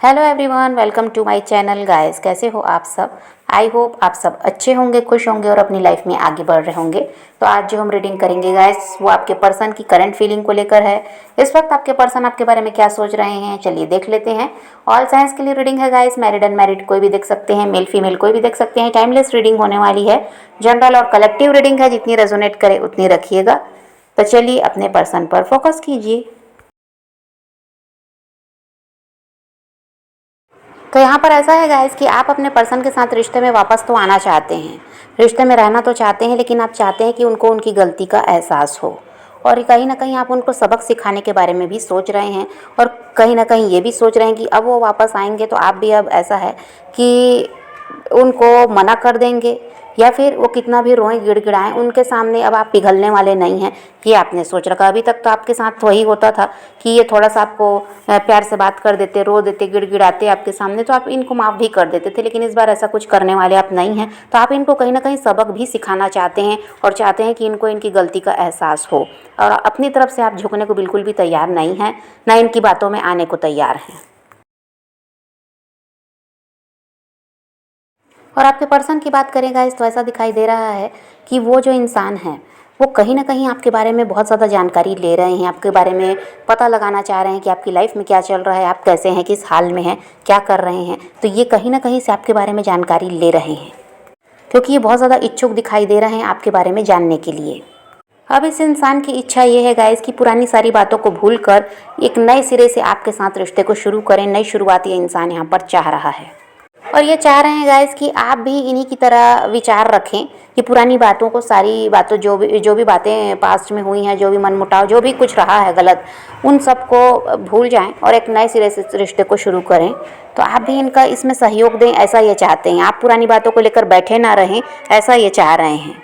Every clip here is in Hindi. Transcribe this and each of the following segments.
Hello everyone, welcome to my channel guys. कैसे हो आप सब? आई होप आप सब अच्छे होंगे, खुश होंगे और अपनी लाइफ में आगे बढ़ रहे होंगे। तो आज जो हम रीडिंग करेंगे गाइस, वो आपके पर्सन की करंट फीलिंग को लेकर है। इस वक्त आपके पर्सन आपके बारे में क्या सोच रहे हैं, चलिए देख लेते हैं। ऑल साइंस के लिए रीडिंग है गाइस, मैरिड अनमैरिड कोई भी देख सकते हैं, मेल फीमेल कोई भी देख सकते हैं। टाइमलेस रीडिंग होने वाली है, जनरल और कलेक्टिव रीडिंग है, जितनी रेजोनेट करे उतनी रखिएगा। तो चलिए अपने पर्सन पर फोकस कीजिए। तो यहाँ पर ऐसा है गाइस कि आप अपने पर्सन के साथ रिश्ते में वापस तो आना चाहते हैं, रिश्ते में रहना तो चाहते हैं, लेकिन आप चाहते हैं कि उनको उनकी गलती का एहसास हो। और कहीं ना कहीं आप उनको सबक सिखाने के बारे में भी सोच रहे हैं, और कहीं ना कहीं ये भी सोच रहे हैं कि अब वो वापस आएंगे तो आप भी अब ऐसा है कि उनको मना कर देंगे, या फिर वो कितना भी रोएं गिड़गिड़ाएं उनके सामने अब आप पिघलने वाले नहीं हैं। ये आपने सोच रखा। अभी तक तो आपके साथ वही होता था कि ये थोड़ा सा आपको प्यार से बात कर देते, रो देते, गिड़गिड़ाते आपके सामने, तो आप इनको माफ़ भी कर देते थे। लेकिन इस बार ऐसा कुछ करने वाले आप नहीं हैं। तो आप इनको कहीं ना कहीं सबक भी सिखाना चाहते हैं, और चाहते हैं कि इनको इनकी गलती का एहसास हो। और अपनी तरफ से आप झुकने को बिल्कुल भी तैयार नहीं हैं, ना इनकी बातों में आने को तैयार हैं। और आपके पर्सन की बात करें गाइस, तो ऐसा दिखाई दे रहा है कि वो जो इंसान है वो कहीं ना कहीं आपके बारे में बहुत ज़्यादा जानकारी ले रहे हैं, आपके बारे में पता लगाना चाह रहे हैं कि आपकी लाइफ में क्या चल रहा है, आप कैसे हैं, किस हाल में हैं, क्या कर रहे हैं। तो ये कहीं ना कहीं से आपके बारे में जानकारी ले रहे हैं, क्योंकि ये बहुत ज़्यादा इच्छुक दिखाई दे रहे हैं आपके बारे में जानने के लिए। अब इस इंसान की इच्छा ये है गाइस कि पुरानी सारी बातों को भूलकर एक नए सिरे से आपके साथ रिश्ते को शुरू करें। नई शुरुआत ये इंसान यहाँ पर चाह रहा है, और ये चाह रहे हैं गाइस कि आप भी इन्हीं की तरह विचार रखें कि पुरानी बातों को, सारी बातों, जो भी बातें पास्ट में हुई हैं, जो भी मनमुटाव, जो भी कुछ रहा है गलत, उन सब को भूल जाएं और एक नए सिरे से रिश्ते को शुरू करें। तो आप भी इनका इसमें सहयोग दें, ऐसा ये चाहते हैं। आप पुरानी बातों को लेकर बैठे ना रहें, ऐसा ये चाह रहे हैं।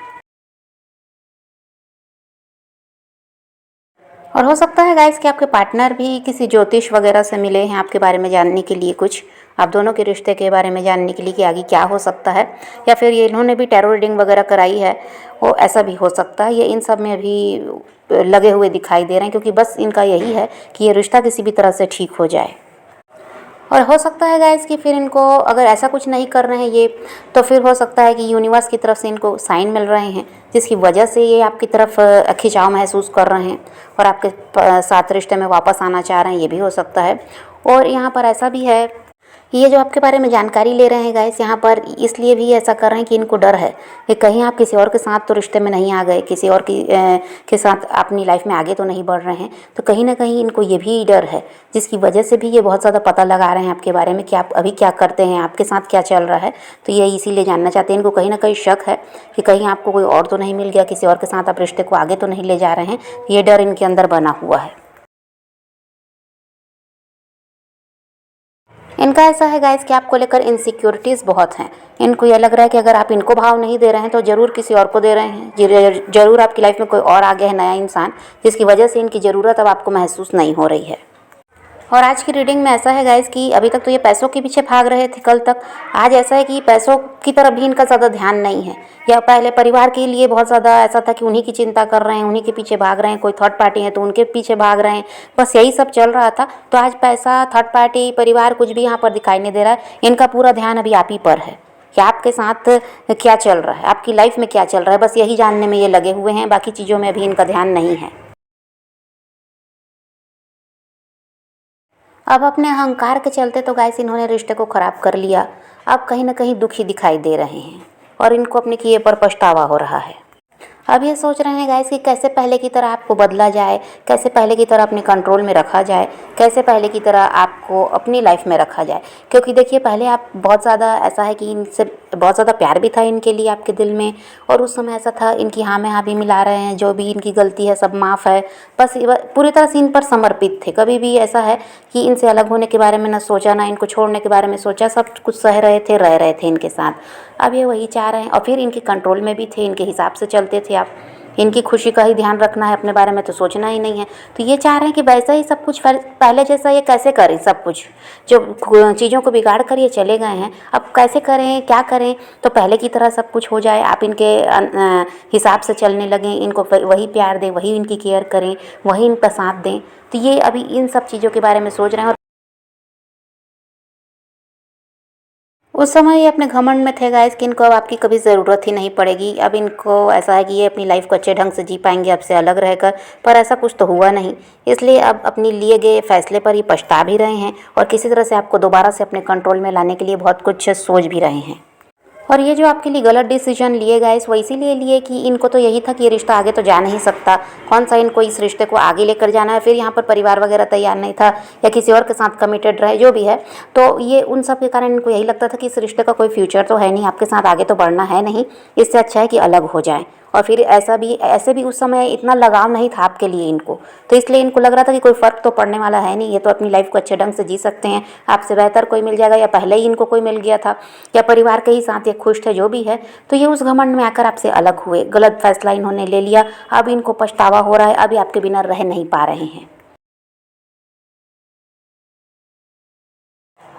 और हो सकता है गाइस कि आपके पार्टनर भी किसी ज्योतिष वगैरह से मिले हैं आपके बारे में जानने के लिए, कुछ आप दोनों के रिश्ते के बारे में जानने के लिए कि आगे क्या हो सकता है। या फिर ये इन्होंने भी टैरो रीडिंग वगैरह कराई है, वो ऐसा भी हो सकता है। ये इन सब में अभी लगे हुए दिखाई दे रहे हैं, क्योंकि बस इनका यही है कि ये रिश्ता किसी भी तरह से ठीक हो जाए। और हो सकता है गाइस कि फिर इनको, अगर ऐसा कुछ नहीं कर रहे हैं ये, तो फिर हो सकता है कि यूनिवर्स की तरफ से इनको साइन मिल रहे हैं, जिसकी वजह से ये आपकी तरफ खिंचाव महसूस कर रहे हैं और आपके साथ रिश्ते में वापस आना चाह रहे हैं। ये भी हो सकता है। और यहाँ पर ऐसा भी है, ये जो आपके बारे में जानकारी ले रहे हैं गाइस, यहाँ पर इसलिए भी ऐसा कर रहे हैं कि इनको डर है कि कहीं आप किसी और के साथ तो रिश्ते में नहीं आ गए, किसी और के साथ अपनी लाइफ में आगे तो नहीं बढ़ रहे हैं। तो कहीं ना कहीं इनको ये भी डर है, जिसकी वजह से भी ये बहुत ज़्यादा पता लगा रहे हैं आपके बारे में कि आप अभी क्या करते हैं, आपके साथ क्या चल रहा है। तो ये इसीलिए जानना चाहते हैं। इनको कहीं ना कहीं शक है कि कहीं आपको कोई और तो नहीं मिल गया, किसी और के साथ आप रिश्ते को आगे तो नहीं ले जा रहे हैं। ये डर इनके अंदर बना हुआ है। इनका ऐसा है गाइस कि आपको लेकर इनसिक्योरिटीज़ बहुत हैं। इनको ये लग रहा है कि अगर आप इनको भाव नहीं दे रहे हैं तो ज़रूर किसी और को दे रहे हैं। ज़रूर आपकी लाइफ में कोई और आ गया है, नया इंसान, जिसकी वजह से इनकी ज़रूरत अब आपको महसूस नहीं हो रही है। और आज की रीडिंग में ऐसा है गाइस कि अभी तक तो ये पैसों के पीछे भाग रहे थे कल तक। आज ऐसा है कि पैसों की तरफ भी इनका ज़्यादा ध्यान नहीं है, या पहले परिवार के लिए बहुत ज़्यादा ऐसा था कि उन्हीं की चिंता कर रहे हैं, उन्हीं के पीछे भाग रहे हैं। कोई थर्ड पार्टी है तो उनके पीछे भाग रहे हैं, बस यही सब चल रहा था। तो आज पैसा, थर्ड पार्टी, परिवार कुछ भी यहाँ पर दिखाई नहीं दे रहा है। इनका पूरा ध्यान अभी आप ही पर है कि आपके साथ क्या चल रहा है, आपकी लाइफ में क्या चल रहा है, बस यही जानने में ये लगे हुए हैं। बाकी चीज़ों में अभी इनका ध्यान नहीं है। अब अपने अहंकार के चलते तो गाइस इन्होंने रिश्ते को ख़राब कर लिया। अब कहीं ना कहीं दुखी दिखाई दे रहे हैं, और इनको अपने किए पर पछतावा हो रहा है। अब ये सोच रहे हैं गाइस कि कैसे पहले की तरह आपको बदला जाए, कैसे पहले की तरह अपने कंट्रोल में रखा जाए, कैसे पहले की तरह आपको अपनी लाइफ में रखा जाए। क्योंकि देखिए, पहले आप बहुत ज़्यादा, ऐसा है कि इनसे बहुत ज़्यादा प्यार भी था इनके लिए आपके दिल में, और उस समय ऐसा था इनकी हाँ में हाँ भी मिला रहे हैं। जो भी इनकी गलती है सब माफ़ है, बस पूरी तरह से इन पर समर्पित थे। कभी भी ऐसा है कि इनसे अलग होने के बारे में ना सोचा, ना इनको छोड़ने के बारे में सोचा, सब कुछ सह रहे थे, रह रहे थे इनके साथ। अब ये वही चाह रहे हैं, और फिर इनके कंट्रोल में भी थे, इनके हिसाब से चलते थे आप। इनकी खुशी का ही ध्यान रखना है, अपने बारे में तो सोचना ही नहीं है। तो ये चाह रहे हैं कि वैसा ही सब कुछ पहले जैसा ये कैसे करें। सब कुछ जो चीज़ों को बिगाड़ कर ये चले गए हैं, अब कैसे करें, क्या करें, तो पहले की तरह सब कुछ हो जाए। आप इनके हिसाब से चलने लगें, इनको वही प्यार दें, वही इनकी केयर करें, वही इनका साथ दें। तो ये अभी इन सब चीज़ों के बारे में सोच रहे हैं। और उस समय ये अपने घमंड में थे गाइस कि इनको अब आपकी कभी ज़रूरत ही नहीं पड़ेगी। अब इनको ऐसा है कि ये अपनी लाइफ को अच्छे ढंग से जी पाएंगे आपसे अलग रहकर, पर ऐसा कुछ तो हुआ नहीं। इसलिए अब अपने लिए गए फैसले पर ये पछता भी रहे हैं और किसी तरह से आपको दोबारा से अपने कंट्रोल में लाने के लिए बहुत कुछ सोच भी रहे हैं। और ये जो आपके लिए गलत डिसीजन लिए गाइस वो इसीलिए लिए कि इनको तो यही था कि ये रिश्ता आगे तो जा नहीं सकता, कौन सा इनको इस रिश्ते को आगे लेकर जाना है। फिर यहाँ पर परिवार वगैरह तैयार नहीं था या किसी और के साथ कमिटेड रहे जो भी है, तो ये उन सब के कारण इनको यही लगता था कि इस रिश्ते का कोई फ्यूचर तो है नहीं, आपके साथ आगे तो बढ़ना है नहीं, इससे अच्छा है कि अलग हो जाए। और फिर ऐसे भी उस समय इतना लगाव नहीं था आपके लिए इनको, तो इसलिए इनको लग रहा था कि कोई फ़र्क तो पड़ने वाला है नहीं, ये तो अपनी लाइफ को अच्छे ढंग से जी सकते हैं, आपसे बेहतर कोई मिल जाएगा या पहले ही इनको कोई मिल गया था या परिवार के ही साथ ये खुश थे जो भी है। तो ये उस घमंड में आकर आपसे अलग हुए, गलत फैसला इन्होंने ले लिया। अब इनको पछतावा हो रहा है, अभी आपके बिना रह नहीं पा रहे हैं।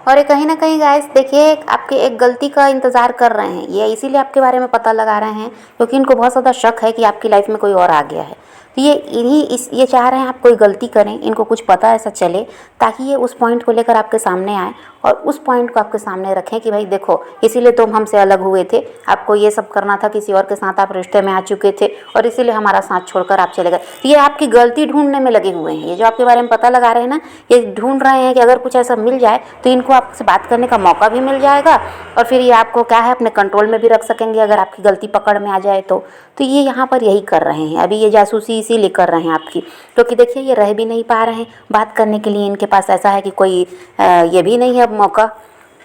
और ये कहीं ना कहीं गाइस देखिए आपके एक गलती का इंतज़ार कर रहे हैं, ये इसीलिए आपके बारे में पता लगा रहे हैं क्योंकि इनको बहुत ज़्यादा शक है कि आपकी लाइफ में कोई और आ गया है। तो ये चाह रहे हैं आप कोई गलती करें, इनको कुछ पता ऐसा चले ताकि ये उस पॉइंट को लेकर आपके सामने आए और उस पॉइंट को आपके सामने रखें कि भाई देखो इसीलिए तुम हमसे अलग हुए थे, आपको ये सब करना था, किसी और के साथ आप रिश्ते में आ चुके थे और इसीलिए हमारा साथ छोड़कर आप चले गए। तो ये आपकी गलती ढूंढने में लगे हुए हैं, ये जो आपके बारे में पता लगा रहे हैं ना, ये ढूंढ रहे हैं कि अगर कुछ ऐसा मिल जाए तो इनको आपसे बात करने का मौका भी मिल जाएगा और फिर ये आपको क्या है अपने कंट्रोल में भी रख सकेंगे अगर आपकी गलती पकड़ में आ जाए तो ये यहाँ पर यही कर रहे हैं। अभी ये जासूसी इसीलिए कर रहे हैं आपकी, क्योंकि देखिए ये रह भी नहीं पा रहे हैं, बात करने के लिए इनके पास ऐसा है कि कोई ये भी नहीं है अब मौका।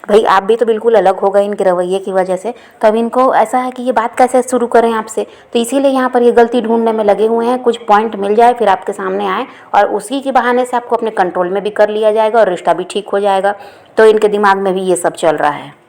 भाई आप भी तो बिल्कुल अलग हो गए इनके रवैये की वजह से, तो अब इनको ऐसा है कि ये बात कैसे शुरू करें आपसे, तो इसीलिए यहाँ पर ये गलती ढूंढने में लगे हुए हैं। कुछ पॉइंट मिल जाए फिर आपके सामने आए और उसी के बहाने से आपको अपने कंट्रोल में भी कर लिया जाएगा और रिश्ता भी ठीक हो जाएगा। तो इनके दिमाग में भी ये सब चल रहा है।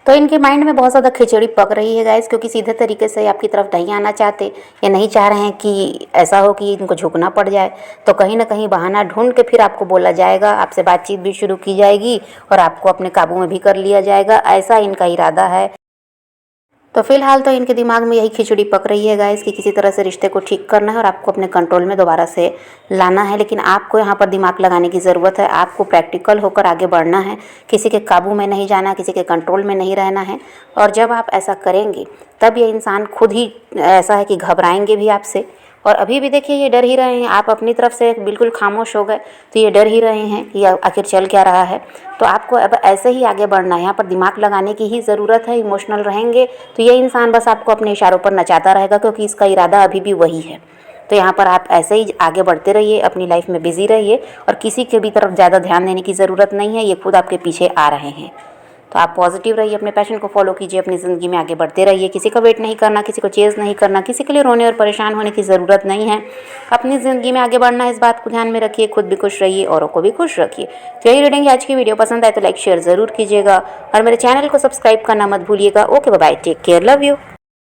तो इनके माइंड में बहुत ज़्यादा खिचड़ी पक रही है गाइस, क्योंकि सीधे तरीके से आपकी तरफ नहीं आना चाहते, ये नहीं चाह रहे हैं कि ऐसा हो कि इनको झुकना पड़ जाए। तो कहीं ना कहीं बहाना ढूंढ के फिर आपको बोला जाएगा, आपसे बातचीत भी शुरू की जाएगी और आपको अपने काबू में भी कर लिया जाएगा, ऐसा इनका इरादा है। तो फिलहाल तो इनके दिमाग में यही खिचड़ी पक रही है गाइस कि किसी तरह से रिश्ते को ठीक करना है और आपको अपने कंट्रोल में दोबारा से लाना है। लेकिन आपको यहाँ पर दिमाग लगाने की ज़रूरत है, आपको प्रैक्टिकल होकर आगे बढ़ना है, किसी के काबू में नहीं जाना, किसी के कंट्रोल में नहीं रहना है। और जब आप ऐसा करेंगे तब ये इंसान खुद ही ऐसा है कि घबराएंगे भी आपसे। और अभी भी देखिए ये डर ही रहे हैं, आप अपनी तरफ से बिल्कुल खामोश हो गए तो ये डर ही रहे हैं कि आखिर चल क्या रहा है। तो आपको अब ऐसे ही आगे बढ़ना है, यहाँ पर दिमाग लगाने की ही ज़रूरत है। इमोशनल रहेंगे तो ये इंसान बस आपको अपने इशारों पर नचाता रहेगा, क्योंकि इसका इरादा अभी भी वही है। तो यहाँ पर आप ऐसे ही आगे बढ़ते रहिए, अपनी लाइफ में बिजी रहिए और किसी के भी तरफ ज़्यादा ध्यान देने की ज़रूरत नहीं है, ये खुद आपके पीछे आ रहे हैं। तो आप पॉजिटिव रहिए, अपने पैशन को फॉलो कीजिए, अपनी ज़िंदगी में आगे बढ़ते रहिए। किसी का वेट नहीं करना, किसी को चेज़ नहीं करना, किसी के लिए रोने और परेशान होने की ज़रूरत नहीं है। अपनी ज़िंदगी में आगे बढ़ना है, इस बात को ध्यान में रखिए, खुद भी खुश रहिए, औरों को भी खुश रखिए। तो यही रीडिंग आज की वीडियो पसंद आए तो लाइक शेयर ज़रूर कीजिएगा और मेरे चैनल को सब्सक्राइब करना मत भूलिएगा। Okay bye, take care, love you.